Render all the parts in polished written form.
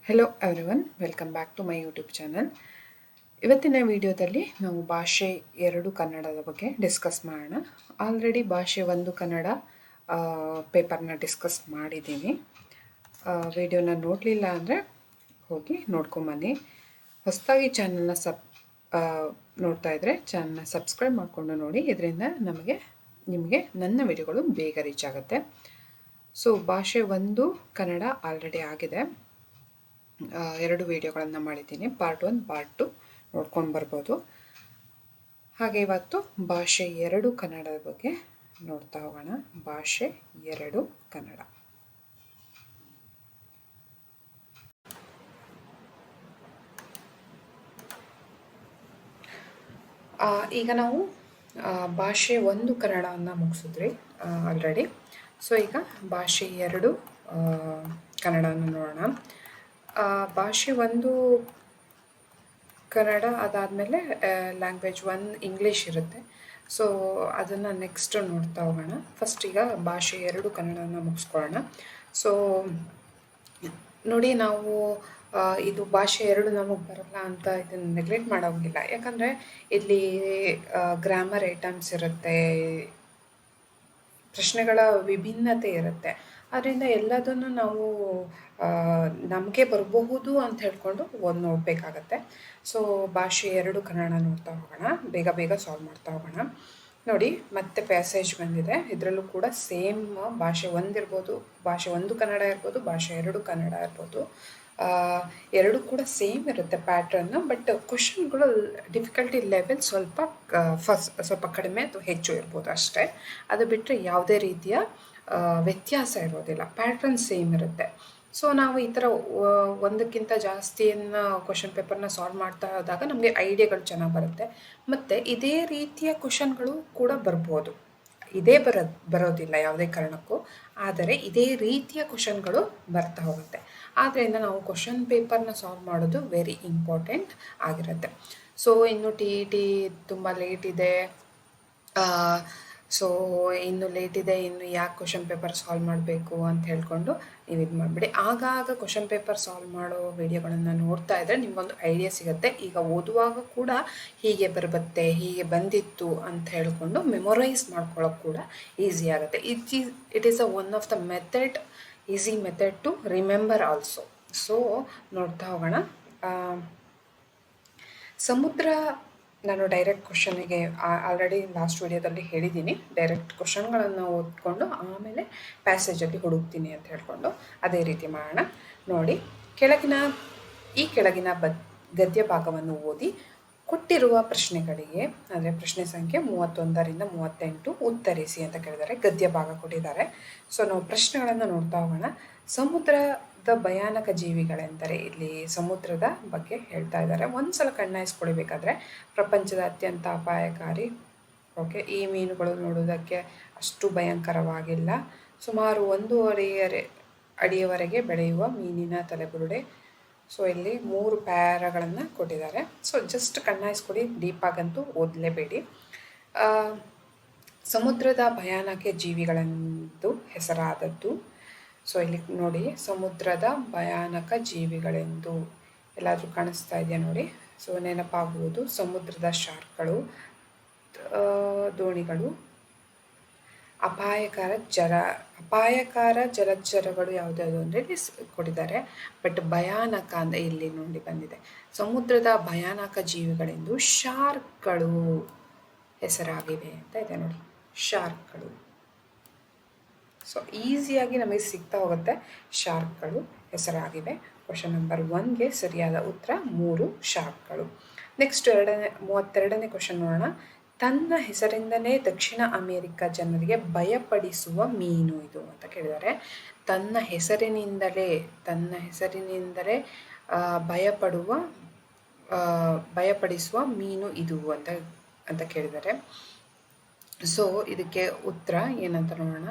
Hello everyone, welcome back to my YouTube channel. ಇವತ್ತಿನ ವಿಡಿಯೋದಲ್ಲಿ ನಾವು ಭಾಷೆ 2 ಕನ್ನಡದ ಬಗ್ಗೆ ಡಿಸ್ಕಸ್ ಮಾಡೋಣ. ಆಲ್ರೆಡಿ ಭಾಷೆ 1 ಕನ್ನಡ ಪೇಪರ್ನ ಡಿಸ್ಕಸ್ ಮಾಡಿದ್ದೀನಿ. ವಿಡಿಯೋನ ನೋಡಲಿಲ್ಲ ಅಂದರೆ ಹೋಗಿ ನೋಡ್ಕೊಂಬನ್ನಿ. ಹೊಸದಾಗಿ ಚಾನಲ್ನ ನೋಡ್ತಾ ಇದ್ದರೆ ಚಾನಲ್ನ ಸಬ್ಸ್ಕ್ರೈಬ್ ಮಾಡಿಕೊಂಡು ನೋಡಿ. ಇದರಿಂದ ನಿಮಗೆ ನನ್ನ ವಿಡಿಯೋಗಳು ಬೇಗ ರೀಚ್ ಆಗುತ್ತೆ. ಸೊ ಭಾಷೆ 1 ಕನ್ನಡ ಆಲ್ರೆಡಿ ಆಗಿದೆ. 2 ವಿಡಿಯೋಗಳನ್ನು ಮಾಡಿದ್ದೀನಿ, ಪಾರ್ಟ್ 1 ಪಾರ್ಟ್ 2 ನೋಡ್ಕೊಂಡು ಬರ್ಬೋದು. ಹಾಗೆ ಇವತ್ತು ಭಾಷೆ 2 ಕನ್ನಡದ ಬಗ್ಗೆ ನೋಡ್ತಾ ಹೋಗೋಣ. ಭಾಷೆ 2 ಕನ್ನಡ. ಈಗ ನಾವು ಭಾಷೆ 1 ಕನ್ನಡವನ್ನು ಮುಗಿಸಿದ್ರಿ ಆಲ್ರೆಡಿ. ಸೊ ಈಗ ಭಾಷೆ 2 ಕನ್ನಡವನ್ನು ನೋಡೋಣ. ಭಾಷೆ 1 ಕನ್ನಡ ಅದಾದಮೇಲೆ ಲ್ಯಾಂಗ್ವೇಜ್ 1 ಇಂಗ್ಲೀಷ್ ಇರುತ್ತೆ. ಸೊ ಅದನ್ನು ನೆಕ್ಸ್ಟ್ ನೋಡ್ತಾ ಹೋಗೋಣ. ಫಸ್ಟ್ ಈಗ ಭಾಷೆ 2 ಕನ್ನಡನ ಮುಗಿಸ್ಕೊಳ್ಳೋಣ. ಸೊ ನೋಡಿ, ನಾವು ಇದು ಭಾಷೆ 2 ನಮಗೆ ಬರಲ್ಲ ಅಂತ ಇದನ್ನು ನೆಗ್ಲೆಕ್ಟ್ ಮಾಡೋಂಗಿಲ್ಲ. ಯಾಕಂದರೆ ಇಲ್ಲಿ ಗ್ರಾಮರ್ ಐಟಮ್ಸ್ ಇರುತ್ತೆ, ಪ್ರಶ್ನೆಗಳ ವಿಭಿನ್ನತೆ ಇರುತ್ತೆ. ಅದರಿಂದ ಎಲ್ಲದನ್ನು ನಾವು ನಮಗೆ ಬರಬಹುದು ಅಂತ ಹೇಳ್ಕೊಂಡು ಒಂದು ನೋಡಬೇಕಾಗತ್ತೆ. ಸೊ ಭಾಷೆ 2 ಕನ್ನಡ ನೋಡ್ತಾ ಹೋಗೋಣ, ಬೇಗ ಬೇಗ ಸಾಲ್ವ್ ಮಾಡ್ತಾ ಹೋಗೋಣ. ನೋಡಿ, ಮತ್ತೆ ಪ್ಯಾಸೇಜ್ ಬಂದಿದೆ. ಇದರಲ್ಲೂ ಕೂಡ ಸೇಮ್ ಭಾಷೆ 1 ಇರ್ಬೋದು, ಭಾಷೆ 1 ಕನ್ನಡ ಇರ್ಬೋದು, ಭಾಷೆ 2 ಕನ್ನಡ ಇರ್ಬೋದು. 2 ಕೂಡ ಸೇಮ್ ಇರುತ್ತೆ ಪ್ಯಾಟ್ರನ್ನು. ಬಟ್ ಕ್ವಶನ್ಗಳು ಡಿಫಿಕಲ್ಟಿ ಲೆವೆಲ್ ಸ್ವಲ್ಪ ಕಡಿಮೆ ಅಥವಾ ಹೆಚ್ಚು ಇರ್ಬೋದು ಅಷ್ಟೇ. ಅದು ಬಿಟ್ಟರೆ ಯಾವುದೇ ರೀತಿಯ ವ್ಯತ್ಯಾಸ ಇರೋದಿಲ್ಲ, ಪ್ಯಾಟ್ರನ್ ಸೇಮ್ ಇರುತ್ತೆ. ಸೊ ನಾವು ಈ ಥರ ಒಂದಕ್ಕಿಂತ ಜಾಸ್ತಿಯನ್ನು ಕ್ವಶನ್ ಪೇಪರ್ನ ಸಾಲ್ವ್ ಮಾಡ್ತಾ ಹೋದಾಗ ನಮಗೆ ಐಡಿಯಾಗಳು ಚೆನ್ನಾಗಿ ಬರುತ್ತೆ. ಮತ್ತು ಇದೇ ರೀತಿಯ ಕ್ವಶನ್ಗಳು ಕೂಡ ಬರ್ಬೋದು. ಇದೇ ಬರೋದಿಲ್ಲ ಯಾವುದೇ ಕಾರಣಕ್ಕೂ, ಆದರೆ ಇದೇ ರೀತಿಯ ಕ್ವಶನ್ಗಳು ಬರ್ತಾ ಹೋಗುತ್ತೆ. ಆದ್ದರಿಂದ ನಾವು ಕ್ವಶನ್ ಪೇಪರ್ನ ಸಾಲ್ವ್ ಮಾಡೋದು ವೆರಿ ಇಂಪಾರ್ಟೆಂಟ್ ಆಗಿರುತ್ತೆ. ಸೊ ಇನ್ನು ಟಿ ತುಂಬ ಲೇಟ್ ಇದೆ, ಸೊ ಇನ್ನು ಲೇಟ್ ಇದೆ, ಇನ್ನು ಯಾಕೆ ಕ್ವಶನ್ ಪೇಪರ್ ಸಾಲ್ವ್ ಮಾಡಬೇಕು ಅಂತ ಹೇಳ್ಕೊಂಡು ನೀವು ಇದು ಮಾಡಿಬಿಡಿ. ಆಗಾಗ ಕ್ವಶನ್ ಪೇಪರ್ ಸಾಲ್ವ್ ಮಾಡೋ ವಿಡಿಯೋಗಳನ್ನು ನೋಡ್ತಾ ಇದ್ದರೆ ನಿಮಗೊಂದು ಐಡಿಯಾ ಸಿಗುತ್ತೆ. ಈಗ ಓದುವಾಗ ಕೂಡ ಹೀಗೆ ಬರುತ್ತೆ, ಹೀಗೆ ಬಂದಿತ್ತು ಅಂತ ಹೇಳ್ಕೊಂಡು ಮೆಮೊರೈಸ್ ಮಾಡ್ಕೊಳ್ಳೋಕೆ ಕೂಡ ಈಸಿ ಆಗುತ್ತೆ. It is one of the method, easy method to remember also. So ನೋಡ್ತಾ ಹೋಗೋಣ. ಸಮುದ್ರ, ನಾನು ಡೈರೆಕ್ಟ್ ಕ್ವಶನಿಗೆ ಆಲ್ರೆಡಿ ಲಾಸ್ಟ್ ವಿಡಿಯೋದಲ್ಲಿ ಹೇಳಿದ್ದೀನಿ, ಡೈರೆಕ್ಟ್ ಕ್ವಶನ್ಗಳನ್ನು ಓದ್ಕೊಂಡು ಆಮೇಲೆ ಪ್ಯಾಸೇಜಲ್ಲಿ ಹುಡುಕ್ತೀನಿ ಅಂತ ಹೇಳ್ಕೊಂಡು ಅದೇ ರೀತಿ ಮಾಡೋಣ. ನೋಡಿ, ಈ ಕೆಳಗಿನ ಗದ್ಯ ಭಾಗವನ್ನು ಓದಿ ಕೊಟ್ಟಿರುವ ಪ್ರಶ್ನೆಗಳಿಗೆ, ಅಂದರೆ ಪ್ರಶ್ನೆ ಸಂಖ್ಯೆ 31ರಿಂದ 38 ಉತ್ತರಿಸಿ ಅಂತ ಕೇಳಿದ್ದಾರೆ. ಗದ್ಯ ಭಾಗ ಕೊಟ್ಟಿದ್ದಾರೆ. ಸೊ ನಾವು ಪ್ರಶ್ನೆಗಳನ್ನು ನೋಡ್ತಾ ಹೋಗೋಣ. ಸಮುದ್ರದ ಭಯಾನಕ ಜೀವಿಗಳೆಂದರೆ, ಇಲ್ಲಿ ಸಮುದ್ರದ ಬಗ್ಗೆ ಹೇಳ್ತಾ ಇದ್ದಾರೆ. ಒಂದ್ಸಲ ಕಣ್ಣಾಯಿಸ್ಕೊಳ್ಬೇಕಾದ್ರೆ ಪ್ರಪಂಚದ ಅತ್ಯಂತ ಅಪಾಯಕಾರಿ, ಓಕೆ, ಈ ಮೀನುಗಳು ನೋಡೋದಕ್ಕೆ ಅಷ್ಟು ಭಯಂಕರವಾಗಿಲ್ಲ, ಸುಮಾರು 1.5 ಅಡಿಯವರೆಗೆ ಬೆಳೆಯುವ ಮೀನಿನ ತಲೆಬುರುಡೆ. ಸೊ ಇಲ್ಲಿ 3 ಪ್ಯಾರಾಗಳನ್ನು ಕೊಟ್ಟಿದ್ದಾರೆ. ಸೊ ಜಸ್ಟ್ ಕಣ್ಣಾಯಿಸ್ಕೊಡಿ, ಡೀಪಾಗಂತೂ ಓದಲೇಬೇಡಿ. ಸಮುದ್ರದ ಭಯಾನಕ ಜೀವಿಗಳೆಂದು ಹೆಸರಾದದ್ದು. ಸೊ ಇಲ್ಲಿ ನೋಡಿ, ಸಮುದ್ರದ ಭಯಾನಕ ಜೀವಿಗಳೆಂದು ಎಲ್ಲಾದರೂ ಕಾಣಿಸ್ತಾ ಇದೆಯಾ ನೋಡಿ. ಸೊ ನೆನಪಾಗುವುದು ಸಮುದ್ರದ ಶಾರ್ಕ್ಗಳು, ದೋಣಿಗಳು, ಅಪಾಯಕಾರ ಜಲಚರಗಳು ಯಾವುದ್ಯಾವುದು ಅಂದರೆ ಇಲ್ಲಿ ಕೊಟ್ಟಿದ್ದಾರೆ. ಬಟ್ ಭಯಾನಕ ಅಂದರೆ ಇಲ್ಲಿ ನೋಡಿ ಬಂದಿದೆ, ಸಮುದ್ರದ ಭಯಾನಕ ಜೀವಿಗಳೆಂದು ಶಾರ್ಕ್ಗಳು ಹೆಸರಾಗಿವೆ ಅಂತ ಇದೆ ನೋಡಿ, ಶಾರ್ಕ್ಗಳು. ಸೊ ಈಸಿಯಾಗಿ ನಮಗೆ ಸಿಗ್ತಾ ಹೋಗುತ್ತೆ, ಶಾರ್ಕ್ಗಳು ಹೆಸರಾಗಿವೆ. ಕ್ವಶನ್ ನಂಬರ್ 1ಗೆ ಸರಿಯಾದ ಉತ್ತರ 3 ಶಾರ್ಕ್ಗಳು. ನೆಕ್ಸ್ಟ್ 32ನೇ ಕ್ವಶನ್ ನೋಡೋಣ. ತನ್ನ ಹೆಸರಿಂದಲೇ ದಕ್ಷಿಣ ಅಮೇರಿಕ ಜನರಿಗೆ ಭಯಪಡಿಸುವ ಮೀನು ಇದು ಅಂತ ಕೇಳಿದ್ದಾರೆ. ತನ್ನ ಹೆಸರಿನಿಂದಲೇ ಭಯಪಡಿಸುವ ಮೀನು ಇದು ಅಂತ ಕೇಳಿದ್ದಾರೆ. ಸೊ ಇದಕ್ಕೆ ಉತ್ತರ ಏನಂತ ನೋಡೋಣ.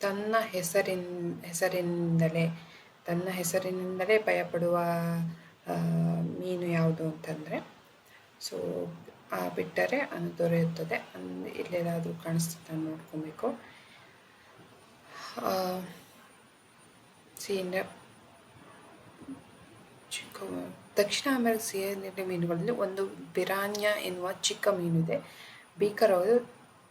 ತನ್ನ ಹೆಸರಿನಿಂದಲೇ ಭಯಪಡುವ ಮೀನು ಯಾವುದು ಅಂತಂದರೆ, ಸೊ ಬಿಟ್ಟರೆ ಅದು ದೊರೆಯುತ್ತದೆ. ಇಲ್ಲೆಲ್ಲಾದರೂ ಕಾಣಿಸ್ತದೆ ನೋಡ್ಕೊಬೇಕು. ಸಿಹಿಯ ಚಿಕ್ಕ ದಕ್ಷಿಣ ಅಮೆರಿಕ ಸಿಹಿನೀರಿನ ಮೀನುಗಳಲ್ಲಿ ಒಂದು ಪಿರಾನ್ಯ ಎನ್ನುವ ಚಿಕ್ಕ ಮೀನಿದೆ. ಭೀಕರವಾದ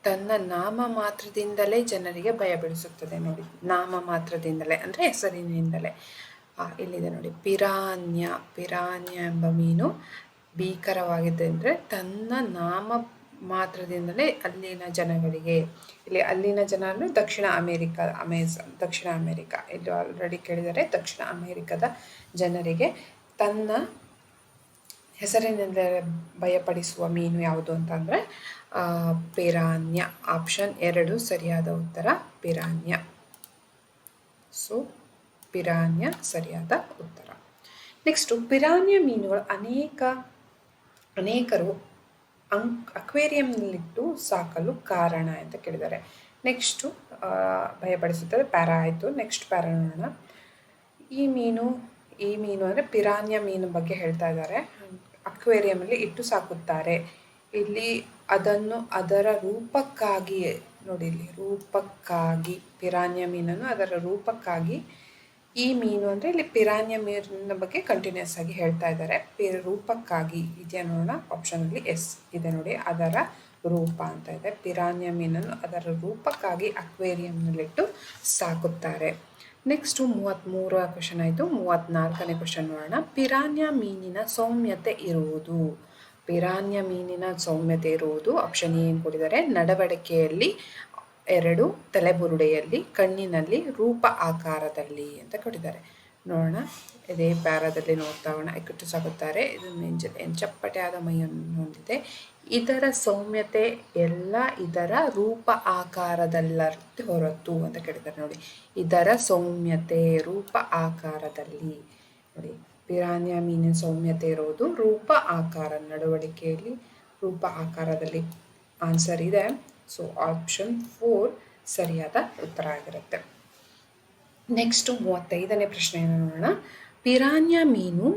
ತನ್ನ ನಾಮ ಮಾತ್ರದಿಂದಲೇ ಜನರಿಗೆ ಭಯ ಬೀಳಿಸುತ್ತದೆ. ನೋಡಿ, ನಾಮ ಮಾತ್ರದಿಂದಲೇ ಅಂದರೆ ಹೆಸರಿನಿಂದಲೇ. ಇಲ್ಲಿದೆ ನೋಡಿ, ಪಿರಾನ್ಯ ಎಂಬ ಮೀನು ಭೀಕರವಾಗಿದೆ ಅಂದರೆ ತನ್ನ ನಾಮ ಮಾತ್ರದಿಂದಲೇ ಅಲ್ಲಿನ ಜನಗಳಿಗೆ, ಇಲ್ಲಿ ಅಲ್ಲಿನ ಜನ ಅಂದರೆ ದಕ್ಷಿಣ ಅಮೆರಿಕ ಇಲ್ಲಿ ಆಲ್ರೆಡಿ ಕೇಳಿದರೆ ದಕ್ಷಿಣ ಅಮೆರಿಕದ ಜನರಿಗೆ ತನ್ನ ಹೆಸರಿನಿಂದ ಭಯಪಡಿಸುವ ಮೀನು ಯಾವುದು ಅಂತಂದರೆ ಪಿರಾನ್ಯ. ಆಪ್ಷನ್ 2 ಸರಿಯಾದ ಉತ್ತರ, ಪಿರಾನ್ಯ. ಸೊ ಪಿರಾನ್ಯ ಸರಿಯಾದ ಉತ್ತರ. ನೆಕ್ಸ್ಟು, ಪಿರಾನ್ಯ ಮೀನುಗಳು ಅನೇಕರು ಅಕ್ವೇರಿಯಂನಲ್ಲಿಟ್ಟು ಸಾಕಲು ಕಾರಣ ಅಂತ ಕೇಳಿದ್ದಾರೆ. ನೆಕ್ಸ್ಟು ಭಯಪಡಿಸುತ್ತದೆ, ಪ್ಯಾರಾ ಆಯಿತು. ನೆಕ್ಸ್ಟ್ ಪ್ಯಾರಾ ನೋಡೋಣ. ಈ ಮೀನು ಅಂದರೆ ಪಿರಾನ್ಯ ಮೀನು ಬಗ್ಗೆ ಹೇಳ್ತಾ ಇದ್ದಾರೆ. ಅಕ್ವೇರಿಯಮಲ್ಲಿ ಇಟ್ಟು ಸಾಕುತ್ತಾರೆ. ಇಲ್ಲಿ ಅದನ್ನು ಅದರ ರೂಪಕ್ಕಾಗಿ ನೋಡಿ, ಇಲ್ಲಿ ರೂಪಕ್ಕಾಗಿ ಪಿರಾನ್ಯ ಮೀನನ್ನು ಅದರ ರೂಪಕ್ಕಾಗಿ, ಈ ಮೀನು ಅಂದರೆ ಇಲ್ಲಿ ಪಿರಾನ್ಯ ಮೀನಿನ ಬಗ್ಗೆ ಕಂಟಿನ್ಯೂಸ್ ಆಗಿ ಹೇಳ್ತಾ ಇದ್ದಾರೆ. ರೂಪಕ್ಕಾಗಿ ಇದೆಯಾ ನೋಡೋಣ. ಆಪ್ಷನಲ್ಲಿ ಎಸ್ ಇದೆ ನೋಡಿ, ಅದರ ರೂಪ ಅಂತ ಇದೆ. ಪಿರಾನ್ಯ ಮೀನನ್ನು ಅದರ ರೂಪಕ್ಕಾಗಿ ಅಕ್ವೇರಿಯಂನಲ್ಲಿಟ್ಟು ಸಾಕುತ್ತಾರೆ. ನೆಕ್ಸ್ಟು 33ರ ಕ್ವಶನ್ ಆಯಿತು. 34ನೇ ಕ್ವಶನ್ ನೋಡೋಣ. ಪಿರಾನ್ಯ ಮೀನಿನ ಸೌಮ್ಯತೆ ಇರುವುದು ಆಪ್ಷನ್ ಏನು ಕೊಟ್ಟಿದ್ದಾರೆ? ನಡವಳಿಕೆಯಲ್ಲಿ, 2 ತಲೆಬುರುಡೆಯಲ್ಲಿ, ಕಣ್ಣಿನಲ್ಲಿ, ರೂಪ ಆಕಾರದಲ್ಲಿ ಅಂತ ಕೊಟ್ಟಿದ್ದಾರೆ. ನೋಡೋಣ, ಇದೇ ಪ್ಯಾರಾದಲ್ಲಿ ನೋಡ್ತಾ ಹೋಗೋಣ. ಇಟ್ಟು ಸಾಕುತ್ತಾರೆ. ಇದು ಚಪ್ಪಟೆಯಾದ ಮೈಯನ್ನು ಹೊಂದಿದೆ. ಇದರ ಸೌಮ್ಯತೆ ಎಲ್ಲ ಇದರ ರೂಪ ಆಕಾರದಲ್ಲ ಹೊರತು ಅಂತ ಕೇಳಿದ್ದಾರೆ. ನೋಡಿ, ಇದರ ಸೌಮ್ಯತೆ ರೂಪ ಆಕಾರದಲ್ಲಿ. ನೋಡಿ, ಪಿರಾನ್ಯ ಮೀನಿನ ಸೌಮ್ಯತೆ ಇರೋದು ರೂಪ ಆಕಾರ, ನಡವಳಿಕೆಯಲ್ಲಿ, ರೂಪ ಆಕಾರದಲ್ಲಿ ಆನ್ಸರ್ ಇದೆ. ಸೊ ಆಪ್ಷನ್ 4 ಸರಿಯಾದ ಉತ್ತರ ಆಗಿರುತ್ತೆ. ನೆಕ್ಸ್ಟು 35ನೇ ಪ್ರಶ್ನೆಯನ್ನು ನೋಡೋಣ. ಪಿರಾನ್ಯ ಮೀನು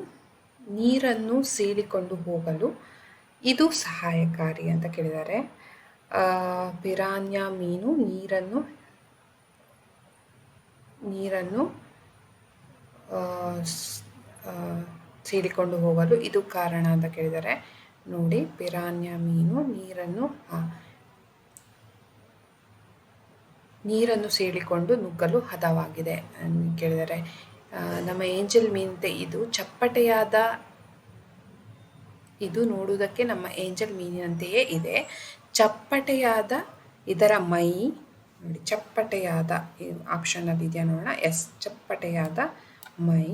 ನೀರನ್ನು ಸೀಳಿಕೊಂಡು ಹೋಗಲು ಇದು ಸಹಾಯಕಾರಿ ಅಂತ ಕೇಳಿದ್ದಾರೆ. ಪಿರಾನ್ಯ ಮೀನು ನೀರನ್ನು ಸೀಳಿಕೊಂಡು ಹೋಗಲು ಇದು ಕಾರಣ ಅಂತ ಕೇಳಿದ್ದಾರೆ. ನೋಡಿ, ಪಿರಾನ್ಯ ಮೀನು ನೀರನ್ನು ಸೀಳಿಕೊಂಡು ನುಗ್ಗಲು ಹದವಾಗಿದೆ ಕೇಳಿದ್ದಾರೆ. ನಮ್ಮ ಏಂಜಲ್ ಮೀನಂತೆ ಇದು ಚಪ್ಪಟೆಯಾದ, ಇದು ನೋಡುವುದಕ್ಕೆ ನಮ್ಮ ಏಂಜಲ್ ಮೀನಿನಂತೆಯೇ ಇದೆ. ಚಪ್ಪಟೆಯಾದ ಇದರ ಮೈ ನೋಡಿ, ಚಪ್ಪಟೆಯಾದ ಆಪ್ಷನಲ್ಲಿ ಇದೆಯಾ ನೋಡೋಣ. ಎಸ್, ಚಪ್ಪಟೆಯಾದ ಮೈ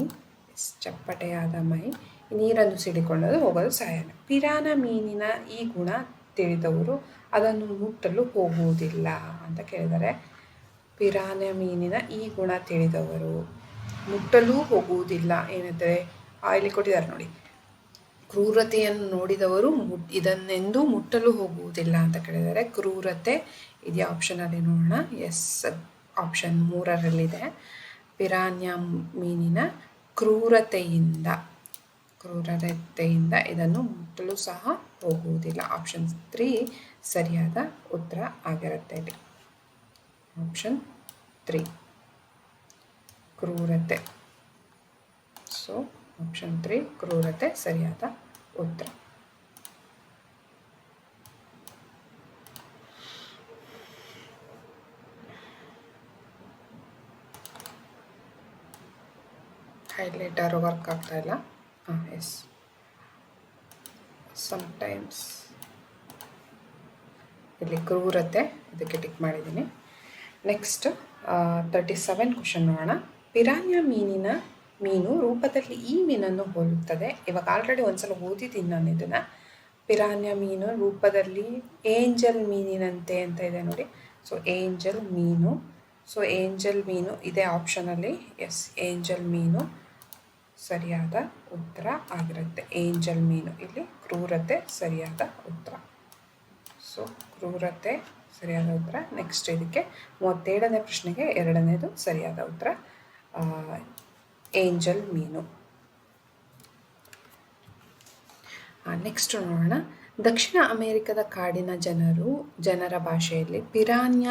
ನೀರನ್ನು ಸಿಡಿಕೊಳ್ಳಲು ಹೋಗಲು ಸಹಾಯ. ಪಿರಾನ್ಯ ಮೀನಿನ ಈ ಗುಣ ತಿಳಿದವರು ಅದನ್ನು ಮುಟ್ಟಲು ಹೋಗುವುದಿಲ್ಲ ಅಂತ ಕೇಳಿದ್ದಾರೆ. ಪಿರಾನ್ಯ ಮೀನಿನ ಈ ಗುಣ ತಿಳಿದವರು ಮುಟ್ಟಲು ಹೋಗುವುದಿಲ್ಲ ಏನೆಂದರೆ ಇಲ್ಲಿ ಕೊಟ್ಟಿದ್ದಾರೆ ನೋಡಿ, ಕ್ರೂರತೆಯನ್ನು ನೋಡಿದವರು ಇದನ್ನೆಂದೂ ಮುಟ್ಟಲು ಹೋಗುವುದಿಲ್ಲ ಅಂತ ಕೇಳಿದ್ದಾರೆ. ಕ್ರೂರತೆ ಇದೆಯಾ ಆಪ್ಷನಲ್ಲಿ ನೋಡೋಣ. S, option 3ರಲ್ಲಿದೆ. ಪಿರಾನ್ಯ ಮೀನಿನ ಕ್ರೂರತೆಯಿಂದ ಇದನ್ನು ಮುಟ್ಟಲು ಸಹ ಹೋಗುವುದಿಲ್ಲ. ಆಪ್ಷನ್ 3 ಸರಿಯಾದ ಉತ್ತರ ಆಗಿರುತ್ತೆ. ಇಲ್ಲಿ ಆಪ್ಷನ್ 3 ಕ್ರೂರತೆ. ಸೊ ಆಪ್ಷನ್ 3 ಕ್ರೂರತೆ ಸರಿಯಾದ ಉತ್ತರ. ಹೈಲೈಟರ್ ವರ್ಕ್ ಆಗ್ತಾ ಇಲ್ಲ. ಎಸ್, ಸಮ್ಟೈಮ್ಸ್ ಇಲ್ಲಿ ಕ್ರೂರತೆ, ಇದಕ್ಕೆ ಟಿಕ್ ಮಾಡಿದ್ದೀನಿ. ನೆಕ್ಸ್ಟ್ 37 ಕ್ವಶನ್ ನೋಡೋಣ. ಪಿರಾನ್ಯ ಮೀನು ರೂಪದಲ್ಲಿ ಈ ಮೀನನ್ನು ಹೋಲುತ್ತದೆ. ಇವಾಗ ಆಲ್ರೆಡಿ ಒಂದ್ಸಲ ಓದಿದ್ದೀನಿ ನಾನು ಇದನ್ನು. ಪಿರಾನ್ಯ ಮೀನು ರೂಪದಲ್ಲಿ ಏಂಜಲ್ ಮೀನಿನಂತೆ ಅಂತ ಇದೆ ನೋಡಿ. ಸೊ ಏಂಜಲ್ ಮೀನು ಇದೆ ಆಪ್ಷನಲ್ಲಿ. ಎಸ್, ಏಂಜಲ್ ಮೀನು ಸರಿಯಾದ ಉತ್ತರ ಆಗಿರುತ್ತೆ. ಏಂಜಲ್ ಮೀನು, ಇಲ್ಲಿ ಕ್ರೂರತೆ ಸರಿಯಾದ ಉತ್ತರ. ಸೊ ಕ್ರೂರತೆ ಸರಿಯಾದ ಉತ್ತರ. ನೆಕ್ಸ್ಟ್ ಇದಕ್ಕೆ 37ನೇ ಪ್ರಶ್ನೆಗೆ 2ನೇದು ಸರಿಯಾದ ಉತ್ತರ, ಏಂಜಲ್ ಮೀನು. ನೆಕ್ಸ್ಟ್ ನೋಡೋಣ. ದಕ್ಷಿಣ ಅಮೆರಿಕದ ಕಾಡಿನ ಜನರ ಭಾಷೆಯಲ್ಲಿ ಪಿರಾನ್ಯ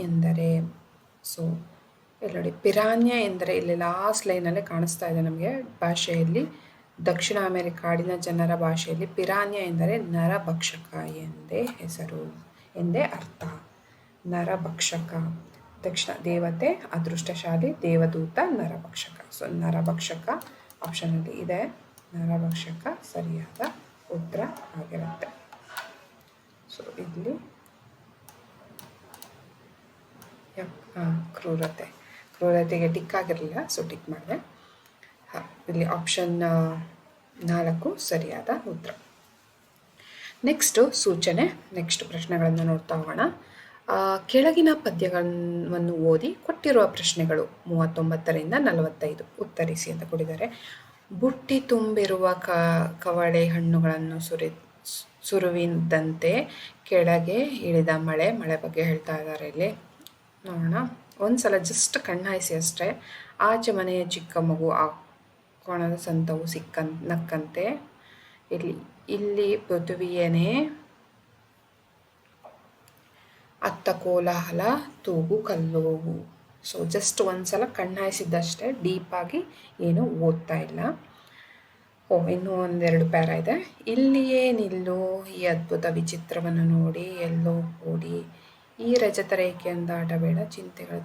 ಎಂದರೆ ಸೊ ಇಲ್ಲಿ ನೋಡಿ, ಪಿರಾನ್ಯ ಎಂದರೆ ಇಲ್ಲಿ ಲಾಸ್ಟ್ ಲೈನಲ್ಲೇ ಕಾಣಿಸ್ತಾ ಇದೆ ನಮಗೆ ಭಾಷೆಯಲ್ಲಿ, ದಕ್ಷಿಣ ಅಮೆರಿಕಾಡಿನ ಜನರ ಭಾಷೆಯಲ್ಲಿ ಪಿರಾನ್ಯ ಎಂದರೆ ನರಭಕ್ಷಕ ಎಂದೇ ಹೆಸರು, ಎಂದೇ ಅರ್ಥ. ನರಭಕ್ಷಕ, ದಕ್ಷಿಣ ದೇವತೆ, ಅದೃಷ್ಟಶಾಲಿ, ದೇವದೂತ, ನರಭಕ್ಷಕ. ಸೊ ನರಭಕ್ಷಕ ಆಪ್ಷನಲ್ಲಿ ಇದೆ, ನರಭಕ್ಷಕ ಸರಿಯಾದ ಉತ್ತರ ಆಗಿರುತ್ತೆ. ಸೊ ಇಲ್ಲಿ ಕ್ರೂರತೆ, ಕ್ರೂರತೆಗೆ ಟಿಕ್ ಆಗಿರಲಿಲ್ಲ, ಸೊ ಟಿಕ್ ಮಾಡಿದೆ. ಇಲ್ಲಿ ಆಪ್ಷನ್ 4 ಸರಿಯಾದ ಉತ್ತರ. ನೆಕ್ಸ್ಟು ಸೂಚನೆ, ನೆಕ್ಸ್ಟ್ ಪ್ರಶ್ನೆಗಳನ್ನು ನೋಡ್ತಾ ಹೋಗೋಣ. ಕೆಳಗಿನ ಪದ್ಯಗಳನ್ನು ಓದಿ ಕೊಟ್ಟಿರುವ ಪ್ರಶ್ನೆಗಳು 39ರಿಂದ 45 ಉತ್ತರಿಸಿ ಅಂತ ಕೊಟ್ಟಿದ್ದಾರೆ. ಬುಟ್ಟಿ ತುಂಬಿರುವ ಕವಳೆ ಹಣ್ಣುಗಳನ್ನು ಸುರುವಿದಂತೆ ಕೆಳಗೆ ಇಳಿದ ಮಳೆ, ಮಳೆ ಬಗ್ಗೆ ಹೇಳ್ತಾ ಇದ್ದಾರೆ ಇಲ್ಲಿ. ನೋಡೋಣ, ಒಂದ್ಸಲ ಜಸ್ಟ್ ಕಣ್ಣಾಯಿಸಿ ಅಷ್ಟೇ. ಆಚೆ ಮನೆಯ ಚಿಕ್ಕ ಮಗು ಆ ಕೋಣದ ಸಂತವು ನಕ್ಕಂತೆ, ಇಲ್ಲಿ ಪೃಥ್ವಿಯನೇ ಅತ್ತ ಕೋಲಾಹಲ ತೂಗು ಕಲ್ಲು. ಸೊ ಜಸ್ಟ್ ಒಂದ್ಸಲ ಕಣ್ಣಾಯಿಸಿದ್ದಷ್ಟೇ, ಡೀಪಾಗಿ ಏನು ಓದ್ತಾ ಇಲ್ಲ. ಇನ್ನೂ ಒಂದೆರಡು ಪ್ಯಾರ ಇದೆ. ಇಲ್ಲಿಯೇ ನಿಲ್ಲು, ಈ ಅದ್ಭುತ ವಿಚಿತ್ರವನ್ನು ನೋಡಿ ಎಲ್ಲೋ ಓಡಿ, ಈ ರಜತ ರೇಖೆಯೊಂದಾಟ ಬೇಡ, ಚಿಂತೆಗಳ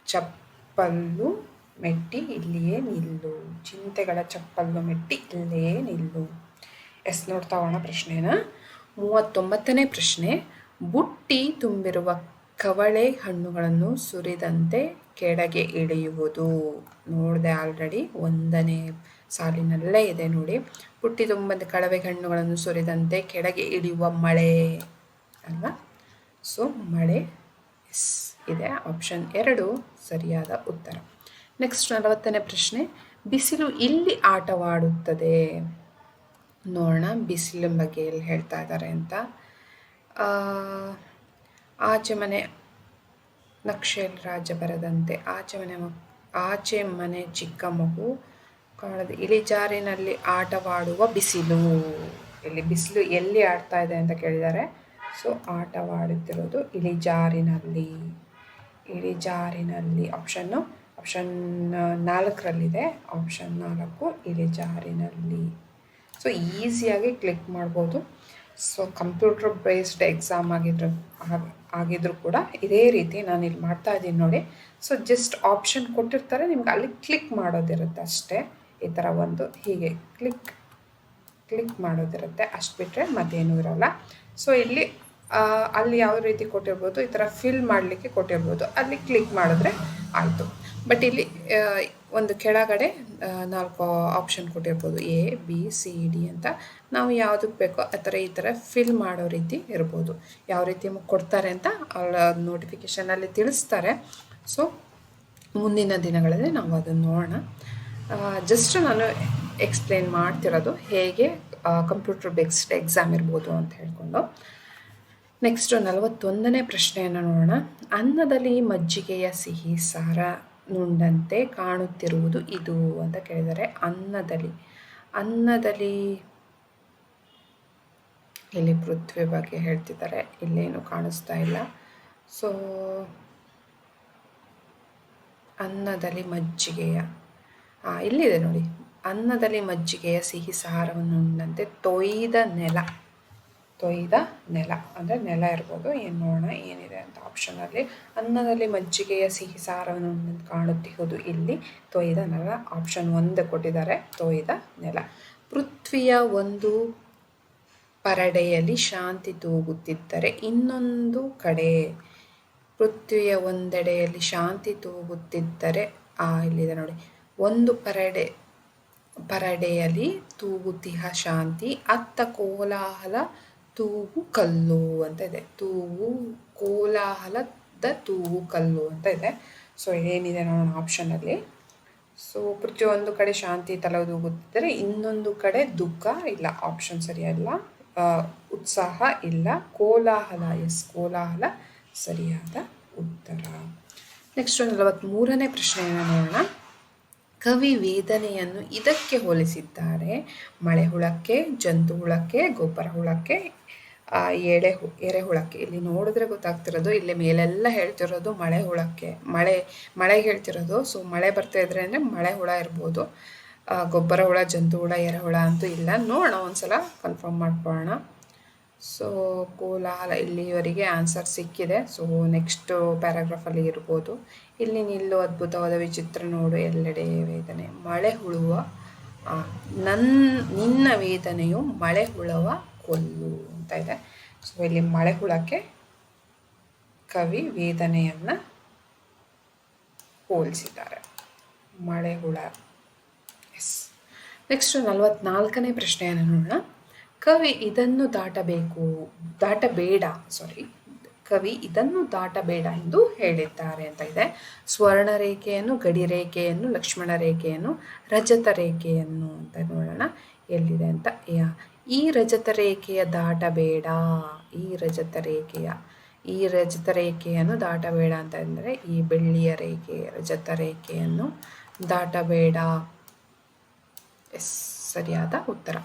ಚಪ್ಪಲ್ಲು ಮೆಟ್ಟಿ ಇಲ್ಲಿಯೇ ನಿಲ್ಲು, ಚಿಂತೆಗಳ ಚಪ್ಪಲ್ಲು ಮೆಟ್ಟಿ ಇಲ್ಲಿಯೇ ನಿಲ್ಲು. ನೋಡ್ತಾ ಹೋಗೋಣ ಪ್ರಶ್ನೆನ. 39ನೇ ಪ್ರಶ್ನೆ, ಬುಟ್ಟಿ ತುಂಬಿರುವ ಕವಳೆ ಹಣ್ಣುಗಳನ್ನು ಸುರಿದಂತೆ ಕೆಳಗೆ ಇಳಿಯುವುದು. ನೋಡಿದೆ ಆಲ್ರೆಡಿ, 1ನೇ ಸಾಲಿನಲ್ಲೇ ಇದೆ ನೋಡಿ. ಬುಟ್ಟಿ ತುಂಬ ಕಳವೆ ಹಣ್ಣುಗಳನ್ನು ಸುರಿದಂತೆ ಕೆಳಗೆ ಇಳಿಯುವ ಮಳೆ ಅಲ್ವಾ. ಸೊ ಮಳೆ ಇದೆ, ಆಪ್ಷನ್ 2 ಸರಿಯಾದ ಉತ್ತರ. ನೆಕ್ಸ್ಟ್ 40ನೇ ಪ್ರಶ್ನೆ, ಬಿಸಿಲು ಇಲ್ಲಿ ಆಟವಾಡುತ್ತದೆ. ನೋಡೋಣ ಬಿಸಿಲು ಬಗ್ಗೆ ಎಲ್ಲಿ ಹೇಳ್ತಾ ಇದ್ದಾರೆ ಅಂತ. ಆಚೆ ಮನೆ ನಕ್ಷೆಯಲ್ಲಿ ರಾಜ ಬರದಂತೆ, ಆಚೆ ಮನೆ ಚಿಕ್ಕ ಮಗು ಕಾಣದೆ, ಇಳಿಜಾರಿನಲ್ಲಿ ಆಟವಾಡುವ ಬಿಸಿಲು. ಇಲ್ಲಿ ಬಿಸಿಲು ಎಲ್ಲಿ ಆಡ್ತಾ ಇದೆ ಅಂತ ಕೇಳಿದ್ದಾರೆ. ಸೊ ಆಟವಾಡುತ್ತಿರೋದು ಇಳಿಜಾರಿನಲ್ಲಿ, ಇಳಿಜಾರಿನಲ್ಲಿ ಆಪ್ಷನ್ 4ರಲ್ಲಿದೆ, ಆಪ್ಷನ್ 4 ಇಳಿಜಾರಿನಲ್ಲಿ. ಸೊ ಈಸಿಯಾಗಿ ಕ್ಲಿಕ್ ಮಾಡ್ಬೋದು. ಸೊ ಕಂಪ್ಯೂಟರ್ ಬೇಸ್ಡ್ ಎಕ್ಸಾಮ್ ಆಗಿದ್ರು ಕೂಡ ಇದೇ ರೀತಿ ನಾನು ಇಲ್ಲಿ ಮಾಡ್ತಾ ಇದ್ದೀನಿ ನೋಡಿ. ಸೊ ಜಸ್ಟ್ ಆಪ್ಷನ್ ಕೊಟ್ಟಿರ್ತಾರೆ, ನಿಮ್ಗೆ ಅಲ್ಲಿ ಕ್ಲಿಕ್ ಮಾಡೋದಿರುತ್ತೆ ಅಷ್ಟೇ. ಈ ಥರ ಒಂದು ಹೀಗೆ ಕ್ಲಿಕ್ ಮಾಡೋದಿರುತ್ತೆ, ಅಷ್ಟು ಬಿಟ್ಟರೆ ಮತ್ತೇನೂ ಇರೋಲ್ಲ. ಸೊ ಇಲ್ಲಿ ಅಲ್ಲಿ ಯಾವ ರೀತಿ ಕೊಟ್ಟಿರ್ಬೋದು, ಈ ಥರ ಫಿಲ್ ಮಾಡಲಿಕ್ಕೆ ಕೊಟ್ಟಿರ್ಬೋದು, ಅಲ್ಲಿ ಕ್ಲಿಕ್ ಮಾಡಿದ್ರೆ ಆಯಿತು. ಬಟ್ ಇಲ್ಲಿ ಒಂದು ಕೆಳಗಡೆ 4 ಆಪ್ಷನ್ ಕೊಟ್ಟಿರ್ಬೋದು, ABCD ಅಂತ. ನಾವು ಯಾವುದಕ್ಕೆ ಬೇಕೋ ಆ ಥರ ಈ ಥರ ಫಿಲ್ ಮಾಡೋ ರೀತಿ ಇರ್ಬೋದು. ಯಾವ ರೀತಿ ಕೊಡ್ತಾರೆ ಅಂತ ಅವಳ ನೋಟಿಫಿಕೇಷನಲ್ಲಿ ತಿಳಿಸ್ತಾರೆ. ಸೊ ಮುಂದಿನ ದಿನಗಳಲ್ಲಿ ನಾವು ಅದನ್ನು ನೋಡೋಣ. ಜಸ್ಟ್ ನಾನು ಎಕ್ಸ್ಪ್ಲೇನ್ ಮಾಡ್ತಿರೋದು ಹೇಗೆ ಕಂಪ್ಯೂಟರ್ ಬೇಸ್ಡ್ ಎಕ್ಸಾಮ್ ಇರ್ಬೋದು ಅಂತ ಹೇಳ್ಕೊಂಡು. ನೆಕ್ಸ್ಟ್ 41ನೇ ಪ್ರಶ್ನೆಯನ್ನು ನೋಡೋಣ. ಅನ್ನದಲ್ಲಿ ಮಜ್ಜಿಗೆಯ ಸಿಹಿ ಸಾರ ನುಂಡಂತೆ ಕಾಣುತ್ತಿರುವುದು ಇದು ಅಂತ ಕೇಳಿದರೆ, ಅನ್ನದಲ್ಲಿ ಇಲ್ಲಿ ಪೃಥ್ವಿ ಬಗ್ಗೆ ಹೇಳ್ತಿದ್ದಾರೆ, ಇಲ್ಲೇನು ಕಾಣಿಸ್ತಾ ಇಲ್ಲ. ಸೊ ಅನ್ನದಲ್ಲಿ ಮಜ್ಜಿಗೆಯ ಇಲ್ಲಿದೆ ನೋಡಿ, ಅನ್ನದಲ್ಲಿ ಮಜ್ಜಿಗೆಯ ಸಿಹಿ ಸಾರವನ್ನು ನುಂಡಂತೆ ತೊಯ್ದ ನೆಲ ಅಂದರೆ ನೆಲ ಇರ್ಬೋದು. ಏನು ನೋಡೋಣ ಏನಿದೆ ಅಂತ ಆಪ್ಷನಲ್ಲಿ. ಅನ್ನದಲ್ಲಿ ಮಜ್ಜಿಗೆಯ ಸಿಹಿ ಸಾರವನ್ನು ಕಾಣುತ್ತಿರುವುದು ಇಲ್ಲಿ ತೊಯ್ದ ನೆಲ, ಆಪ್ಷನ್ 1 ಕೊಟ್ಟಿದ್ದಾರೆ, ತೊಯ್ದ ನೆಲ. ಪೃಥ್ವಿಯ ಒಂದು ಪರಡೆಯಲ್ಲಿ ಶಾಂತಿ ತೂಗುತ್ತಿದ್ದರೆ ಇನ್ನೊಂದು ಕಡೆ, ಪೃಥ್ವಿಯ ಒಂದೆಡೆಯಲ್ಲಿ ಶಾಂತಿ ತೂಗುತ್ತಿದ್ದರೆ ಇಲ್ಲಿದೆ ನೋಡಿ, ಒಂದು ಪರಡೆಯಲ್ಲಿ ತೂಗುತಿಹ ಶಾಂತಿ, ಅತ್ತ ಕೋಲಾಹಲ ತೂಗು ಕಲ್ಲು ಅಂತ ಇದೆ. ಕೋಲಾಹಲದ ತೂಗು ಕಲ್ಲು ಅಂತ ಇದೆ. ಸೊ ಏನಿದೆ ನೋಡೋಣ ಆಪ್ಷನಲ್ಲಿ. ಸೊ ಪ್ರತಿಯೊಂದು ಕಡೆ ಶಾಂತಿ ತಲೆದೂಗುತ್ತಿದ್ದರೆ ಇನ್ನೊಂದು ಕಡೆ ದುಃಖ ಇಲ್ಲ, ಆಪ್ಷನ್ ಸರಿಯಲ್ಲ. ಉತ್ಸಾಹ ಇಲ್ಲ, ಕೋಲಾಹಲ, ಕೋಲಾಹಲ ಸರಿಯಾದ ಉತ್ತರ. ನೆಕ್ಸ್ಟ್ 43ನೇ ಪ್ರಶ್ನೆಯನ್ನು ನೋಡೋಣ. ಕವಿ ವೇದನೆಯನ್ನು ಇದಕ್ಕೆ ಹೋಲಿಸಿದ್ದಾರೆ. ಮಳೆ ಹುಳಕ್ಕೆ, ಜಂತು ಹುಳಕ್ಕೆ, ಗೊಬ್ಬರ ಹುಳಕ್ಕೆ, ಎರೆಹುಳಕ್ಕೆ. ಇಲ್ಲಿ ನೋಡಿದ್ರೆ ಗೊತ್ತಾಗ್ತಿರೋದು, ಇಲ್ಲಿ ಮೇಲೆಲ್ಲ ಹೇಳ್ತಿರೋದು ಮಳೆ ಹುಳಕ್ಕೆ, ಮಳೆಗೆ ಹೇಳ್ತಿರೋದು. ಸೊ ಮಳೆ ಬರ್ತಾ ಇದ್ರೆ ಅಂದರೆ ಮಳೆ ಹುಳ ಇರ್ಬೋದು. ಗೊಬ್ಬರ ಹುಳ, ಜಂತು ಹುಳ, ಎರೆಹುಳ ಅಂತೂ ಇಲ್ಲ. ನೋಡೋಣ ಒಂದ್ಸಲ ಕನ್ಫರ್ಮ್ ಮಾಡ್ಕೊಳ್ಳೋಣ. ಸೊ ಕೋಲಾಹಲ ಇಲ್ಲಿವರೆಗೆ ಆನ್ಸರ್ ಸಿಕ್ಕಿದೆ. ಸೊ ನೆಕ್ಸ್ಟ್ ಪ್ಯಾರಾಗ್ರಾಫಲ್ಲಿ ಇರ್ಬೋದು. ಇಲ್ಲಿ ನಿಲ್ಲು, ಅದ್ಭುತವಾದ ವಿಚಿತ್ರ ನೋಡು, ಎಲ್ಲೆಡೆ ವೇದನೆ, ಮಳೆ ಹುಳುವ ನಿನ್ನ ವೇದನೆಯು ಮಳೆ ಹುಳವ ಕೊಲ್ಲು ಅಂತ ಇದೆ. ಸೊ ಇಲ್ಲಿ ಮಳೆ ಹುಳಕ್ಕೆ ಕವಿ ವೇದನೆಯನ್ನು ಹೋಲಿಸಿದ್ದಾರೆ. ಮಳೆ ಹುಳ. ಎಸ್. ನೆಕ್ಸ್ಟ್ 44ನೇ ಪ್ರಶ್ನೆಯನ್ನು ನೋಡೋಣ. ಕವಿ ಇದನ್ನು ಕವಿ ಇದನ್ನು ದಾಟಬೇಡ ಎಂದು ಹೇಳಿದ್ದಾರೆ ಅಂತ ಇದೆ. ಸ್ವರ್ಣ ರೇಖೆಯನ್ನು, ಗಡಿ ರೇಖೆಯನ್ನು, ಲಕ್ಷ್ಮಣ ರೇಖೆಯನ್ನು, ರಜತ ರೇಖೆಯನ್ನು ಅಂತ ನೋಡೋಣ ಎಲ್ಲಿದೆ ಅಂತ. ಈ ರಜತ ರೇಖೆಯ ದಾಟಬೇಡ, ಈ ರಜತ ರೇಖೆಯನ್ನು ದಾಟಬೇಡ ಅಂತ ಅಂದರೆ ಈ ಬೆಳ್ಳಿಯ ರೇಖೆ ರಜತ ರೇಖೆಯನ್ನು ದಾಟಬೇಡ. ಸರಿಯಾದ ಉತ್ತರ.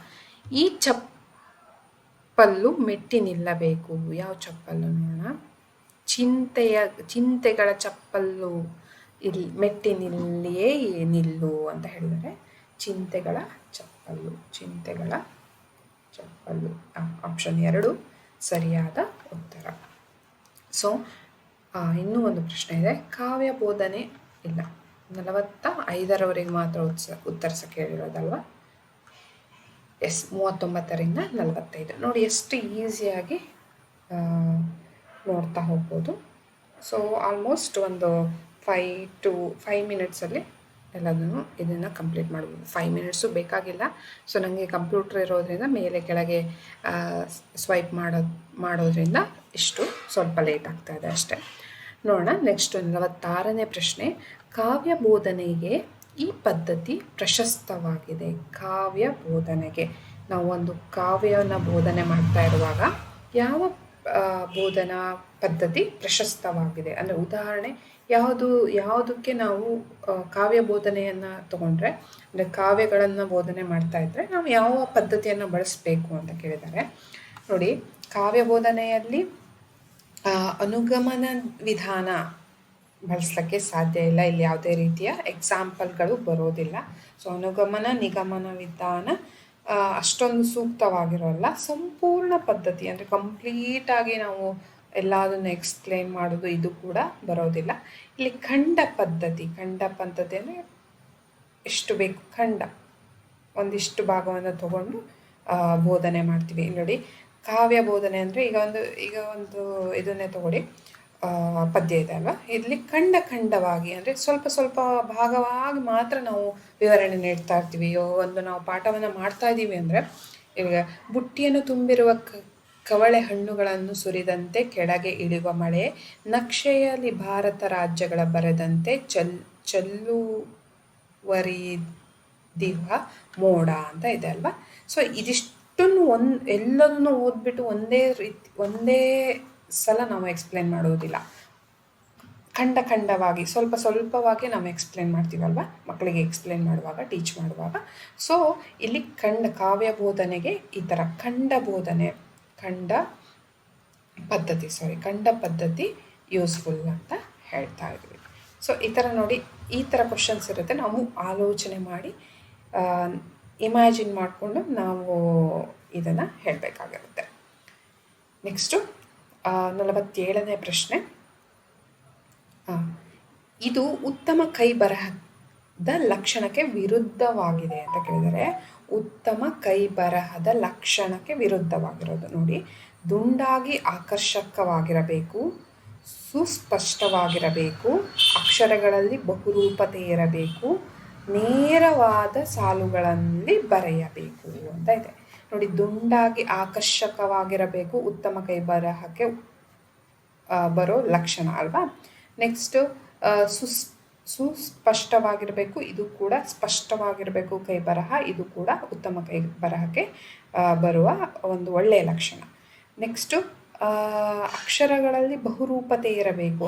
ಈ ಚಪ್ಪಲ್ಲು ಮೆಟ್ಟಿ ನಿಲ್ಲಬೇಕು. ಯಾವ ಚಪ್ಪಲ್ಲು ನೋಡೋಣ. ಚಿಂತೆಗಳ ಚಪ್ಪಲ್ಲು ಮೆಟ್ಟಿ ನಿಲ್ಲಿಯೇ ನಿಲ್ಲು ಅಂತ ಹೇಳಿದರೆ ಚಿಂತೆಗಳ ಚಪ್ಪಲ್ಲು. ಆಪ್ಷನ್ 2 ಸರಿಯಾದ ಉತ್ತರ. ಸೊ ಇನ್ನೂ ಒಂದು ಪ್ರಶ್ನೆ ಇದೆ. ಕಾವ್ಯ ಬೋಧನೆ ಇಲ್ಲ, 45ರವರೆಗೆ ಮಾತ್ರ ಉತ್ತರಿಸಕ್ಕೆ ಹೇಳಿರೋದಲ್ವಾ. ಎಸ್, 39ರಿಂದ 45. ನೋಡಿ ಎಷ್ಟು ಈಸಿಯಾಗಿ ನೋಡ್ತಾ ಹೋಗ್ಬೋದು. ಸೊ ಆಲ್ಮೋಸ್ಟ್ ಒಂದು 5 ಮಿನಿಟ್ಸಲ್ಲಿ ಎಲ್ಲದನ್ನು ಇದನ್ನು ಕಂಪ್ಲೀಟ್ ಮಾಡ್ಬೋದು. 5 ಮಿನಿಟ್ಸು ಬೇಕಾಗಿಲ್ಲ. ಸೊ ನನಗೆ ಕಂಪ್ಯೂಟರ್ ಇರೋದ್ರಿಂದ ಮೇಲೆ ಕೆಳಗೆ ಸ್ವೈಪ್ ಮಾಡೋದ್ರಿಂದ ಇಷ್ಟು ಸ್ವಲ್ಪ ಲೇಟ್ ಆಗ್ತಾ ಇದೆ ಅಷ್ಟೇ. ನೋಡೋಣ ನೆಕ್ಸ್ಟ್ 46ನೇ ಪ್ರಶ್ನೆ. ಕಾವ್ಯ ಬೋಧನೆಗೆ ಈ ಪದ್ಧತಿ ಪ್ರಶಸ್ತವಾಗಿದೆ. ಕಾವ್ಯ ಬೋಧನೆಗೆ ನಾವು ಒಂದು ಕಾವ್ಯವನ್ನು ಬೋಧನೆ ಮಾಡ್ತಾ ಇರುವಾಗ ಯಾವ ಬೋಧನಾ ಪದ್ಧತಿ ಪ್ರಶಸ್ತವಾಗಿದೆ ಅಂದರೆ ಉದಾಹರಣೆ ಯಾವುದಕ್ಕೆ ನಾವು ಕಾವ್ಯ ಬೋಧನೆಯನ್ನು ತಗೊಂಡ್ರೆ, ಅಂದರೆ ಕಾವ್ಯಗಳನ್ನು ಬೋಧನೆ ಮಾಡ್ತಾ ಇದ್ದರೆ ನಾವು ಯಾವ ಪದ್ಧತಿಯನ್ನು ಬಳಸಬೇಕು ಅಂತ ಕೇಳಿದ್ದಾರೆ. ನೋಡಿ, ಕಾವ್ಯ ಬೋಧನೆಯಲ್ಲಿ ಅನುಗಮನ ವಿಧಾನ ಬಳಸಲಿಕ್ಕೆ ಸಾಧ್ಯ ಇಲ್ಲ. ಇಲ್ಲಿ ಯಾವುದೇ ರೀತಿಯ ಎಕ್ಸಾಂಪಲ್ಗಳು ಬರೋದಿಲ್ಲ. ಸೊ ಅನುಗಮನ ನಿಗಮನ ವಿಧಾನ ಅಷ್ಟೊಂದು ಸೂಕ್ತವಾಗಿರೋಲ್ಲ. ಸಂಪೂರ್ಣ ಪದ್ಧತಿ ಅಂದರೆ ಕಂಪ್ಲೀಟಾಗಿ ನಾವು ಎಲ್ಲದನ್ನು ಎಕ್ಸ್ಪ್ಲೇನ್ ಮಾಡೋದು ಇದು ಕೂಡ ಬರೋದಿಲ್ಲ. ಇಲ್ಲಿ ಖಂಡ ಪದ್ಧತಿ ಅಂದರೆ ಎಷ್ಟು ಬೇಕು ಒಂದಿಷ್ಟು ಭಾಗವನ್ನು ತಗೊಂಡು ಬೋಧನೆ ಮಾಡ್ತೀವಿ. ನೋಡಿ, ಕಾವ್ಯ ಬೋಧನೆ ಅಂದರೆ ಈಗ ಒಂದು ಇದನ್ನೇ ತಗೊಳ್ಳಿ, ಪದ್ಯ ಇದೆ ಅಲ್ವಾ, ಇಲ್ಲಿ ಖಂಡವಾಗಿ ಅಂದರೆ ಸ್ವಲ್ಪ ಭಾಗವಾಗಿ ಮಾತ್ರ ನಾವು ವಿವರಣೆ ನೀಡ್ತಾ ಇರ್ತೀವಿ. ನಾವು ಪಾಠವನ್ನು ಮಾಡ್ತಾ ಇದ್ದೀವಿ ಅಂದರೆ, ಈಗ ಬುಟ್ಟಿಯನ್ನು ತುಂಬಿರುವ ಕವಳೆ ಹಣ್ಣುಗಳನ್ನು ಸುರಿದಂತೆ ಕೆಳಗೆ ಇಳಿಯುವ ಮಳೆ, ನಕ್ಷೆಯಲ್ಲಿ ಭಾರತ ರಾಜ್ಯಗಳ ಬರೆದಂತೆ ಚೆಲ್ಲುವರಿದಿರುವ ಮೋಡ ಅಂತ ಇದೆ ಅಲ್ವಾ. ಸೊ ಇದಿಷ್ಟನ್ನು ಎಲ್ಲದನ್ನು ಓದ್ಬಿಟ್ಟು ಒಂದೇ ಸಲ ನಾವು ಎಕ್ಸ್ಪ್ಲೇನ್ ಮಾಡೋದಿಲ್ಲ. ಖಂಡವಾಗಿ ಸ್ವಲ್ಪವಾಗಿ ನಾವು ಎಕ್ಸ್ಪ್ಲೇನ್ ಮಾಡ್ತೀವಲ್ವ ಮಕ್ಕಳಿಗೆ ಎಕ್ಸ್ಪ್ಲೇನ್ ಮಾಡುವಾಗ, ಟೀಚ್ ಮಾಡುವಾಗ. ಸೊ ಇಲ್ಲಿ ಕಾವ್ಯ ಬೋಧನೆಗೆ ಈ ಥರ ಖಂಡ ಪದ್ಧತಿ ಯೂಸ್ಫುಲ್ ಅಂತ ಹೇಳ್ತಾ ಇದ್ವಿ. ಸೊ ಈ ಥರ ನೋಡಿ, ಈ ಥರ ಕ್ವಶನ್ಸ್ ಇರುತ್ತೆ. ನಾವು ಆಲೋಚನೆ ಮಾಡಿ ಇಮ್ಯಾಜಿನ್ ಮಾಡಿಕೊಂಡು ನಾವು ಇದನ್ನು ಹೇಳಬೇಕಾಗಿರುತ್ತೆ. ನೆಕ್ಸ್ಟು 47ನೇ ಪ್ರಶ್ನೆ. ಇದು ಉತ್ತಮ ಕೈ ಬರಹದ ಲಕ್ಷಣಕ್ಕೆ ವಿರುದ್ಧವಾಗಿದೆ ಅಂತ ಕೇಳಿದರೆ, ಉತ್ತಮ ಕೈ ಬರಹದ ಲಕ್ಷಣಕ್ಕೆ ವಿರುದ್ಧವಾಗಿರೋದು ನೋಡಿ. ದುಂಡಾಗಿ ಆಕರ್ಷಕವಾಗಿರಬೇಕು, ಸುಸ್ಪಷ್ಟವಾಗಿರಬೇಕು, ಅಕ್ಷರಗಳಲ್ಲಿ ಬಹುರೂಪತೆ ಇರಬೇಕು, ನೇರವಾದ ಸಾಲುಗಳಲ್ಲಿ ಬರೆಯಬೇಕು ಅಂತ ಇದೆ. ನೋಡಿ, ದುಂಡಾಗಿ ಆಕರ್ಷಕವಾಗಿರಬೇಕು ಉತ್ತಮ ಕೈ ಬರಹಕ್ಕೆ ಬರೋ ಲಕ್ಷಣ ಅಲ್ವಾ. ನೆಕ್ಸ್ಟು ಸುಸ್ಪಷ್ಟವಾಗಿರಬೇಕು, ಇದು ಕೂಡ ಸ್ಪಷ್ಟವಾಗಿರಬೇಕು ಕೈ ಬರಹ, ಇದು ಕೂಡ ಉತ್ತಮ ಕೈ ಬರಹಕ್ಕೆ ಬರುವ ಒಂದು ಒಳ್ಳೆಯ ಲಕ್ಷಣ. ನೆಕ್ಸ್ಟು ಅಕ್ಷರಗಳಲ್ಲಿ ಬಹುರೂಪತೆ ಇರಬೇಕು,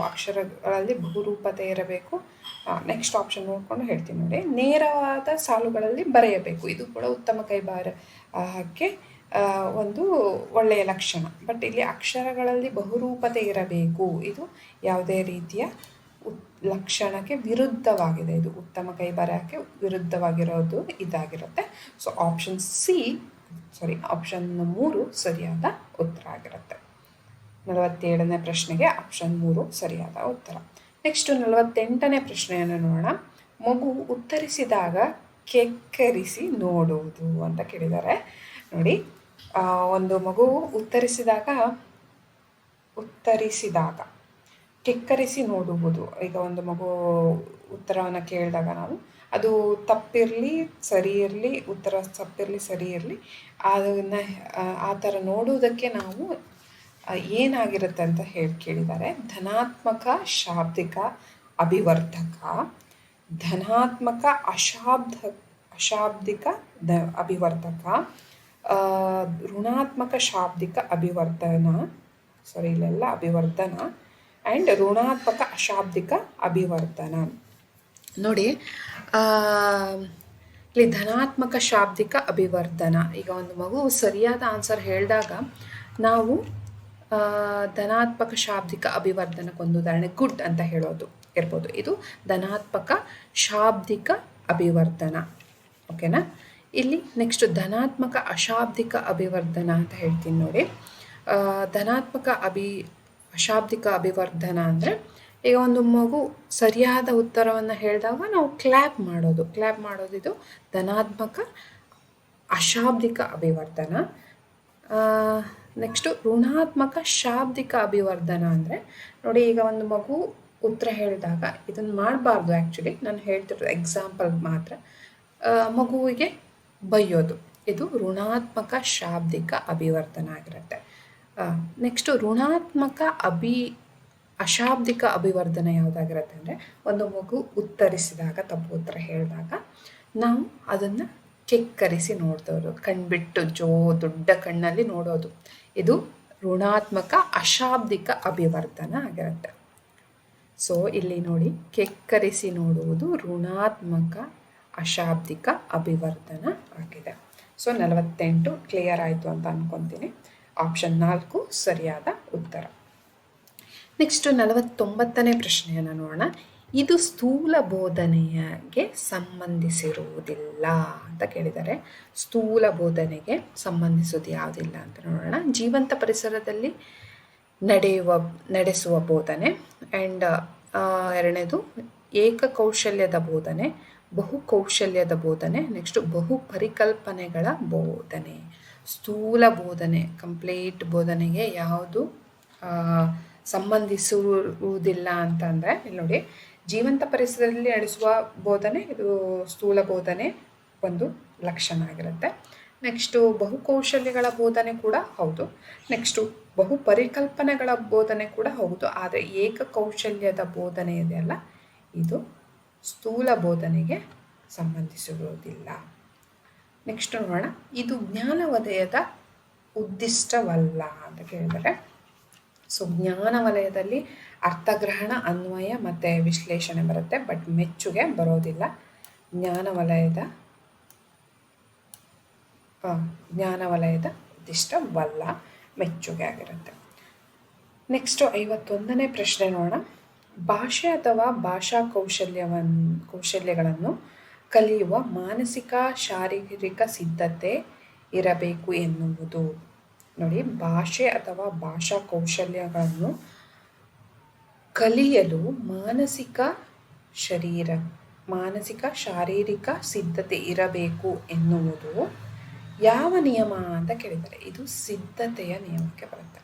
ನೆಕ್ಸ್ಟ್ ಆಪ್ಷನ್ ನೋಡಿಕೊಂಡು ಹೇಳ್ತೀನಿ ನೋಡಿ. ನೇರವಾದ ಸಾಲುಗಳಲ್ಲಿ ಬರೆಯಬೇಕು, ಇದು ಕೂಡ ಉತ್ತಮ ಕೈ ಬರಹಕ್ಕೆ ಒಂದು ಒಳ್ಳೆಯ ಲಕ್ಷಣ. ಬಟ್ ಇಲ್ಲಿ ಅಕ್ಷರಗಳಲ್ಲಿ ಬಹುರೂಪತೆ ಇರಬೇಕು, ಇದು ಯಾವುದೇ ರೀತಿಯ ಲಕ್ಷಣಕ್ಕೆ ವಿರುದ್ಧವಾಗಿದೆ. ಇದು ಉತ್ತಮ ಕೈಬರಹಕ್ಕೆ ವಿರುದ್ಧವಾಗಿರೋದು ಇದಾಗಿರುತ್ತೆ. ಸೊ ಆಪ್ಷನ್ 3 ಸರಿಯಾದ ಉತ್ತರ ಆಗಿರುತ್ತೆ. 47ನೇ ಪ್ರಶ್ನೆಗೆ ಆಪ್ಷನ್ 3 ಸರಿಯಾದ ಉತ್ತರ. ನೆಕ್ಸ್ಟು 48ನೇ ಪ್ರಶ್ನೆಯನ್ನು ನೋಡೋಣ. ಮಗು ಉತ್ತರಿಸಿದಾಗ ಕೆಕ್ಕರಿಸಿ ನೋಡುವುದು ಅಂತ ಕೇಳಿದ್ದಾರೆ. ನೋಡಿ, ಒಂದು ಮಗು ಉತ್ತರಿಸಿದಾಗ ಕೆಕ್ಕರಿಸಿ ನೋಡುವುದು. ಈಗ ಒಂದು ಮಗು ಉತ್ತರವನ್ನು ಕೇಳಿದಾಗ ನಾವು ಅದು ತಪ್ಪಿರಲಿ ಸರಿ ಇರಲಿ, ಉತ್ತರ ತಪ್ಪಿರಲಿ ಸರಿ ಇರಲಿ, ಅದನ್ನು ಆ ಥರ ನೋಡುವುದಕ್ಕೆ ನಾವು ಏನಾಗಿರುತ್ತೆ ಅಂತ ಕೇಳಿದ್ದಾರೆ. ಧನಾತ್ಮಕ ಶಾಬ್ದಿಕ ಅಭಿವರ್ಧಕ, ಧನಾತ್ಮಕ ಅಶಾಬ್ದಿಕ ಅಭಿವರ್ಧಕ, ಋಣಾತ್ಮಕ ಶಾಬ್ದಿಕ ಅಭಿವರ್ಧನ ಆ್ಯಂಡ್ ಋಣಾತ್ಮಕ ಅಶಾಬ್ದಿಕ ಅಭಿವರ್ಧನ. ನೋಡಿ, ಇಲ್ಲಿ ಧನಾತ್ಮಕ ಶಾಬ್ದಿಕ ಅಭಿವರ್ಧನ. ಈಗ ಒಂದು ಮಗು ಸರಿಯಾದ ಆನ್ಸರ್ ಹೇಳಿದಾಗ ನಾವು ಧನಾತ್ಮಕ ಶಾಬ್ದಿಕ ಅಭಿವರ್ಧನಕ್ಕೊಂದು ಉದಾಹರಣೆ ಗುಡ್ ಅಂತ ಹೇಳೋದು ಇರ್ಬೋದು. ಇದು ಧನಾತ್ಮಕ ಶಾಬ್ದಿಕ ಅಭಿವರ್ಧನ. ಓಕೆನಾ? ಇಲ್ಲಿ ನೆಕ್ಸ್ಟ್ ಧನಾತ್ಮಕ ಅಶಾಬ್ದಿಕ ಅಭಿವರ್ಧನ ಅಂತ ಹೇಳ್ತೀನಿ ನೋಡಿ. ಧನಾತ್ಮಕ ಅಶಾಬ್ದಿಕ ಅಭಿವರ್ಧನ ಅಂದರೆ ಈಗ ಒಂದು ಮಗು ಸರಿಯಾದ ಉತ್ತರವನ್ನು ಹೇಳಿದಾಗ ನಾವು ಕ್ಲ್ಯಾಪ್ ಮಾಡೋದು ಇದು ಧನಾತ್ಮಕ ಅಶಾಬ್ದಿಕ ಅಭಿವರ್ಧನ. ನೆಕ್ಸ್ಟು ಋಣಾತ್ಮಕ ಶಾಬ್ದಿಕ ಅಭಿವರ್ಧನ ಅಂದರೆ ನೋಡಿ, ಈಗ ಒಂದು ಮಗು ಉತ್ತರ ಹೇಳಿದಾಗ ಇದನ್ನು ಮಾಡಬಾರ್ದು. ಆ್ಯಕ್ಚುಲಿ ನಾನು ಹೇಳ್ತಿರೋದು ಎಕ್ಸಾಂಪಲ್ ಮಾತ್ರ. ಮಗುವಿಗೆ ಬೈಯೋದು, ಇದು ಋಣಾತ್ಮಕ ಶಾಬ್ದಿಕ ಅಭಿವರ್ಧನ ಆಗಿರುತ್ತೆ. ನೆಕ್ಸ್ಟು ಋಣಾತ್ಮಕ ಅಶಾಬ್ದಿಕ ಅಭಿವರ್ಧನ ಯಾವುದಾಗಿರುತ್ತೆ ಅಂದರೆ ಒಂದು ಮಗು ಉತ್ತರಿಸಿದಾಗ, ತಪ್ಪು ಉತ್ತರ ಹೇಳಿದಾಗ ನಾವು ಅದನ್ನು ಕೆಕ್ಕರಿಸಿ ನೋಡ್ದೋದು, ಕಣ್ಬಿಟ್ಟು ದೊಡ್ಡ ಕಣ್ಣಲ್ಲಿ ನೋಡೋದು, ಇದು ಋಣಾತ್ಮಕ ಅಶಾಬ್ದಿಕ ಅಭಿವರ್ಧನ ಆಗಿರುತ್ತೆ. ಸೊ ಇಲ್ಲಿ ನೋಡಿ, ಕೆಕ್ಕರಿಸಿ ನೋಡುವುದು ಋಣಾತ್ಮಕ ಅಶಾಬ್ದಿಕ ಅಭಿವರ್ಧನ ಆಗಿದೆ. ಸೊ 48 ಕ್ಲಿಯರ್ ಆಯಿತು ಅಂತ ಅಂದ್ಕೊತೀನಿ. ಆಪ್ಷನ್ 4 ಸರಿಯಾದ ಉತ್ತರ. ನೆಕ್ಸ್ಟು 49ನೇ ಪ್ರಶ್ನೆಯನ್ನು ನೋಡೋಣ. ಇದು ಸ್ಥೂಲ ಬೋಧನೆಗೆ ಸಂಬಂಧಿಸಿರುವುದಿಲ್ಲ ಅಂತ ಕೇಳಿದ್ದಾರೆ. ಸ್ಥೂಲ ಬೋಧನೆಗೆ ಸಂಬಂಧಿಸೋದು ಯಾವುದಿಲ್ಲ ಅಂತ ನೋಡೋಣ. ಜೀವಂತ ಪರಿಸರದಲ್ಲಿ ನಡೆಸುವ ಬೋಧನೆ ಆ್ಯಂಡ್ ಎರಡನೇದು ಏಕಕೌಶಲ್ಯದ ಬೋಧನೆ, ಬಹುಕೌಶಲ್ಯದ ಬೋಧನೆ, ನೆಕ್ಸ್ಟು ಬಹು ಪರಿಕಲ್ಪನೆಗಳ ಬೋಧನೆ. ಸ್ಥೂಲ ಬೋಧನೆ, ಕಂಪ್ಲೀಟ್ ಬೋಧನೆಗೆ ಯಾವುದು ಸಂಬಂಧಿಸುವುದಿಲ್ಲ ಅಂತಂದರೆ ಇಲ್ಲಿ ನೋಡಿ, ಜೀವಂತ ಪರಿಸರದಲ್ಲಿ ನಡೆಸುವ ಬೋಧನೆ ಇದು ಸ್ಥೂಲ ಬೋಧನೆ ಒಂದು ಲಕ್ಷಣ ಆಗಿರುತ್ತೆ. ನೆಕ್ಸ್ಟು ಬಹುಕೌಶಲ್ಯಗಳ ಬೋಧನೆ ಕೂಡ ಹೌದು. ನೆಕ್ಸ್ಟು ಬಹು ಪರಿಕಲ್ಪನೆಗಳ ಬೋಧನೆ ಕೂಡ ಹೌದು. ಆದರೆ ಏಕಕೌಶಲ್ಯದ ಬೋಧನೆ ಇದೆಯಲ್ಲ, ಇದು ಸ್ಥೂಲ ಬೋಧನೆಗೆ ಸಂಬಂಧಿಸಿರುವುದಿಲ್ಲ. ನೆಕ್ಸ್ಟ್ ನೋಡೋಣ. ಇದು ಜ್ಞಾನ ವಲಯದ ಉದ್ದಿಷ್ಟವಲ್ಲ ಅಂತ ಕೇಳಿದರೆ. ಸೊ ಜ್ಞಾನ ವಲಯದಲ್ಲಿ ಅರ್ಥಗ್ರಹಣ, ಅನ್ವಯ ಮತ್ತು ವಿಶ್ಲೇಷಣೆ ಬರುತ್ತೆ, ಬಟ್ ಮೆಚ್ಚುಗೆ ಬರೋದಿಲ್ಲ. ಜ್ಞಾನ ವಲಯದ ಉದ್ದಿಷ್ಟವಲ್ಲ, ಮೆಚ್ಚುಗೆ ಆಗಿರುತ್ತೆ. ನೆಕ್ಸ್ಟು 51ನೇ ಪ್ರಶ್ನೆ ನೋಡೋಣ. ಭಾಷೆ ಅಥವಾ ಭಾಷಾ ಕೌಶಲ್ಯಗಳನ್ನು ಕಲಿಯುವ ಮಾನಸಿಕ ಶಾರೀರಿಕ ಸಿದ್ಧತೆ ಇರಬೇಕು ಎನ್ನುವುದು. ನೋಡಿ, ಭಾಷೆ ಅಥವಾ ಭಾಷಾ ಕೌಶಲ್ಯಗಳನ್ನು ಕಲಿಯಲು ಮಾನಸಿಕ ಶಾರೀರಿಕ ಸಿದ್ಧತೆ ಇರಬೇಕು ಎನ್ನುವುದು ಯಾವ ನಿಯಮ ಅಂತ ಕೇಳಿದ್ದಾರೆ. ಇದು ಸಿದ್ಧತೆಯ ನಿಯಮಕ್ಕೆ ಬರುತ್ತೆ.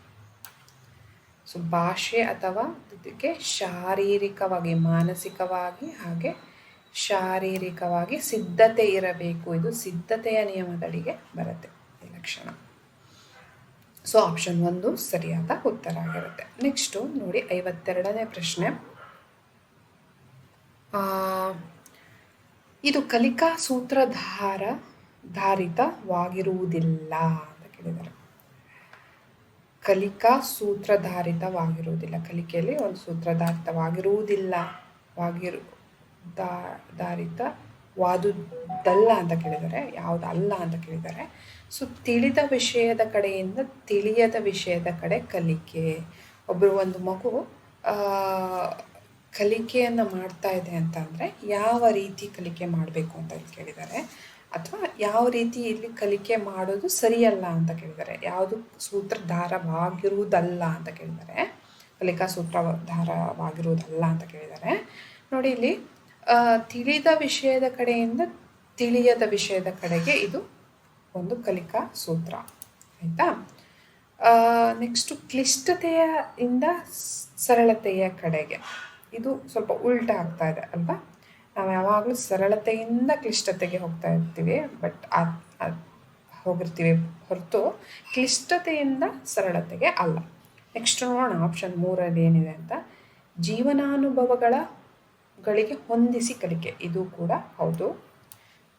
ಸೊ ಭಾಷೆ ಅಥವಾ ಇದಕ್ಕೆ ಶಾರೀರಿಕವಾಗಿ, ಮಾನಸಿಕವಾಗಿ ಹಾಗೆ ಶಾರೀರಿಕವಾಗಿ ಸಿದ್ಧತೆ ಇರಬೇಕು, ಇದು ಸಿದ್ಧತೆಯ ನಿಯಮದಡಿಗೆ ಬರುತ್ತೆ ಈ ಲಕ್ಷಣ. ಸೊ ಆಪ್ಷನ್ 1 ಸರಿಯಾದ ಉತ್ತರ ಆಗಿರುತ್ತೆ. ನೆಕ್ಸ್ಟು ನೋಡಿ 52ನೇ ಪ್ರಶ್ನೆ. ಇದು ಕಲಿಕಾ ಸೂತ್ರಧಾರಿತವಾಗಿರುವುದಿಲ್ಲ ಅಂತ ಕೇಳಿದ್ದಾರೆ. ಕಲಿಕಾ ಸೂತ್ರಧಾರಿತವಾಗಿರುವುದಿಲ್ಲ, ಕಲಿಕೆಯಲ್ಲಿ ಒಂದು ಸೂತ್ರಧಾರಿತವಾಗಿರುವುದಿಲ್ಲ, ಯಾವುದಲ್ಲ ಅಂತ ಕೇಳಿದ್ದಾರೆ, ಯಾವುದಲ್ಲ ಅಂತ ಕೇಳಿದ್ದಾರೆ. ಸೊ ತಿಳಿದ ವಿಷಯದ ಕಡೆಯಿಂದ ತಿಳಿಯದ ವಿಷಯದ ಕಡೆ ಕಲಿಕೆ. ಒಂದು ಮಗು ಕಲಿಕೆಯನ್ನು ಮಾಡ್ತಾ ಇದೆ ಅಂತ ಅಂದರೆ ಯಾವ ರೀತಿ ಕಲಿಕೆ ಮಾಡಬೇಕು ಅಂತ ಕೇಳಿದ್ದಾರೆ, ಅಥವಾ ಯಾವ ರೀತಿ ಇಲ್ಲಿ ಕಲಿಕೆ ಮಾಡೋದು ಸರಿಯಲ್ಲ ಅಂತ ಕೇಳಿದ್ದಾರೆ. ಯಾವುದು ಸೂತ್ರಧಾರವಾಗಿರುವುದಲ್ಲ ಅಂತ ಕೇಳಿದ್ದಾರೆ, ಕಲಿಕಾ ಸೂತ್ರಧಾರವಾಗಿರುವುದಲ್ಲ ಅಂತ ಕೇಳಿದ್ದಾರೆ. ನೋಡಿ ಇಲ್ಲಿ ತಿಳಿದ ವಿಷಯದ ಕಡೆಯಿಂದ ತಿಳಿಯದ ವಿಷಯದ ಕಡೆಗೆ ಇದು ಒಂದು ಕಲಿಕಾ ಸೂತ್ರ, ಆಯಿತಾ. ನೆಕ್ಸ್ಟು ಕ್ಲಿಷ್ಟತೆಯಿಂದ ಸರಳತೆಯ ಕಡೆಗೆ, ಇದು ಸ್ವಲ್ಪ ಉಲ್ಟ ಆಗ್ತಾ ಇದೆ ಅಲ್ವಾ. ನಾವು ಯಾವಾಗಲೂ ಸರಳತೆಯಿಂದ ಕ್ಲಿಷ್ಟತೆಗೆ ಹೋಗ್ತಾ ಇರ್ತೀವಿ, ಬಟ್ ಹೋಗಿರ್ತೀವಿ ಹೊರತು ಕ್ಲಿಷ್ಟತೆಯಿಂದ ಸರಳತೆಗೆ ಅಲ್ಲ. ನೆಕ್ಸ್ಟ್ ನೋಡೋಣ ಆಪ್ಷನ್ 3 ಏನಿದೆ ಅಂತ. ಜೀವನಾನುಭವಗಳಿಗೆ ಹೊಂದಿಸಿ ಕಲಿಕೆ, ಇದು ಕೂಡ ಹೌದು.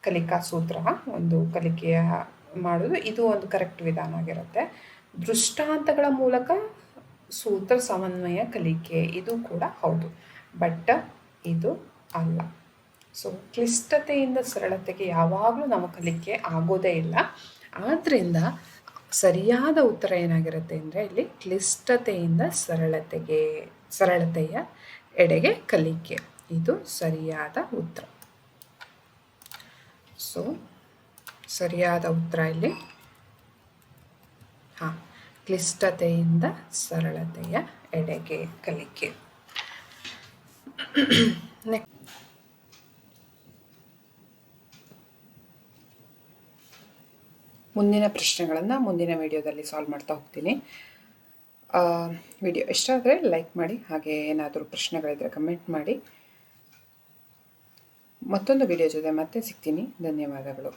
ಕಲಿಕಾ ಸೂತ್ರ ಒಂದು ಕಲಿಕೆಯ ಮಾಡೋದು, ಇದು ಒಂದು ಕರೆಕ್ಟ್ ವಿಧಾನ ಆಗಿರುತ್ತೆ. ದೃಷ್ಟಾಂತಗಳ ಮೂಲಕ ಸೂತ್ರ ಸಮನ್ವಯ ಕಲಿಕೆ, ಇದು ಕೂಡ ಹೌದು, ಬಟ್ ಇದು ಅಲ್ಲ. ಸೊ ಕ್ಲಿಷ್ಟತೆಯಿಂದ ಸರಳತೆಗೆ ಯಾವಾಗಲೂ ನಮ್ಮ ಕಲಿಕೆ ಆಗೋದೇ ಇಲ್ಲ. ಆದ್ದರಿಂದ ಸರಿಯಾದ ಉತ್ತರ ಏನಾಗಿರುತ್ತೆ ಅಂದರೆ ಇಲ್ಲಿ ಕ್ಲಿಷ್ಟತೆಯಿಂದ ಸರಳತೆಯ ಎಡೆಗೆ ಕಲಿಕೆ, ಇದು ಸರಿಯಾದ ಉತ್ತರ. ಸೊ ಸರಿಯಾದ ಉತ್ತರ ಇಲ್ಲಿ ಕ್ಲಿಷ್ಟತೆಯಿಂದ ಸರಳತೆಯ ಎಡೆಗೆ ಕಲಿಕೆ. ಮುಂದಿನ ಪ್ರಶ್ನೆಗಳನ್ನು ಮುಂದಿನ ವಿಡಿಯೋದಲ್ಲಿ ಸಾಲ್ವ್ ಮಾಡ್ತಾ ಹೋಗ್ತೀನಿ. ವಿಡಿಯೋ ಇಷ್ಟ ಆದರೆ ಲೈಕ್ ಮಾಡಿ, ಹಾಗೆ ಏನಾದರೂ ಪ್ರಶ್ನೆಗಳಿದ್ದರೆ ಕಮೆಂಟ್ ಮಾಡಿ. ಮತ್ತೊಂದು ವಿಡಿಯೋ ಜೊತೆ ಮತ್ತೆ ಸಿಗ್ತೀನಿ. ಧನ್ಯವಾದಗಳು.